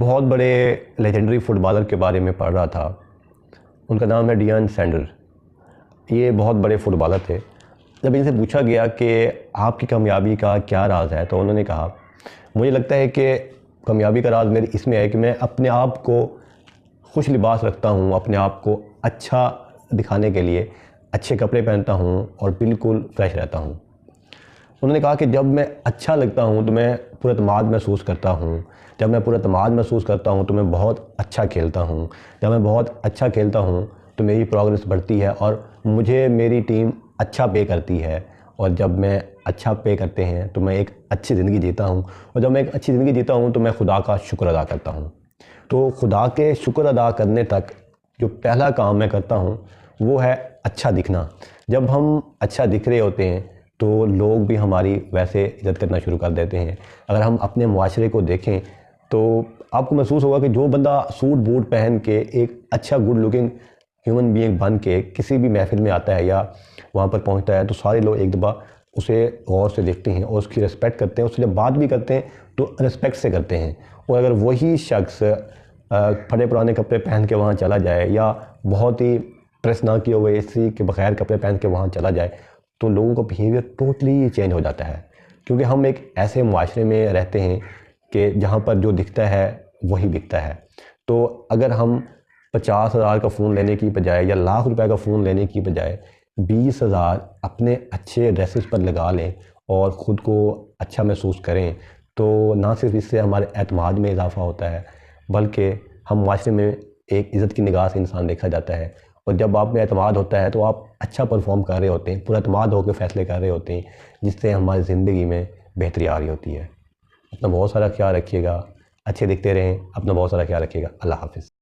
بہت بڑے legendary fit bowler کے بارے میں پڑھ رہا تھا. ان کا نام ہے ڈیان سینڈر. یہ بہت بڑے فٹ بالر تھے. جب ان سے پوچھا گیا کہ آپ کی کامیابی کا کیا راز ہے تو انہوں نے کہا مجھے لگتا ہے کہ کامیابی کا راز میری اس میں ہے کہ میں اپنے آپ کو خوش لباس رکھتا ہوں، اپنے آپ کو اچھا دکھانے کے لیے اچھے کپڑے پہنتا ہوں اور بالکل فریش رہتا ہوں. انہوں نے کہا کہ جب میں اچھا لگتا ہوں تو میں پر اعتماد محسوس کرتا ہوں. جب میں پر اعتماد محسوس کرتا ہوں تو میں بہت اچھا کھیلتا ہوں. جب میں بہت اچھا کھیلتا ہوں تو میری پروگریس بڑھتی ہے اور مجھے میری ٹیم اچھا پے کرتی ہے. اور جب میں اچھا پے کرتے ہیں تو میں ایک اچھی زندگی جیتا ہوں. اور جب میں ایک اچھی زندگی جیتا ہوں تو میں خدا کا شکر ادا کرتا ہوں. تو خدا کے شکر ادا کرنے تک جو پہلا کام میں کرتا ہوں وہ ہے اچھا دکھنا. جب ہم اچھا دکھ رہے ہوتے ہیں تو لوگ بھی ہماری ویسے عزت کرنا شروع کر دیتے ہیں. اگر ہم اپنے معاشرے کو دیکھیں تو آپ کو محسوس ہوگا کہ جو بندہ سوٹ بوٹ پہن کے ایک اچھا گڈ لکنگ ہیومن بینگ بن کے کسی بھی محفل میں آتا ہے یا وہاں پر پہنچتا ہے تو سارے لوگ ایک دفعہ اسے غور سے دیکھتے ہیں اور اس کی رسپیکٹ کرتے ہیں. اس سے جب بات بھی کرتے ہیں تو رسپیکٹ سے کرتے ہیں. اور اگر وہی شخص پھٹے پرانے کپڑے پہن کے وہاں چلا جائے یا بہت ہی پریس نہ کیے ہوئے اسی کے بغیر کپڑے پہن کے وہاں چلا جائے تو لوگوں کا بیہیویئر ٹوٹلی چینج ہو جاتا ہے. کیونکہ ہم ایک ایسے معاشرے میں رہتے ہیں کہ جہاں پر جو دکھتا ہے وہی بکتا ہے. تو اگر ہم 50,000 کا فون لینے کی بجائے یا لاکھ روپے کا فون لینے کی بجائے 20,000 اپنے اچھے ڈریسز پر لگا لیں اور خود کو اچھا محسوس کریں تو نہ صرف اس سے ہمارے اعتماد میں اضافہ ہوتا ہے بلکہ ہم معاشرے میں ایک عزت کی نگاہ سے انسان دیکھا جاتا ہے. اور جب آپ میں اعتماد ہوتا ہے تو آپ اچھا پرفارم کر رہے ہوتے ہیں، پر اعتماد ہو کے فیصلے کر رہے ہوتے ہیں جس سے ہماری زندگی میں بہتری آ رہی ہوتی ہے. اپنا بہت سارا خیال رکھیے گا، اچھے دکھتے رہیں. اپنا بہت سارا خیال رکھیے گا. اللہ حافظ.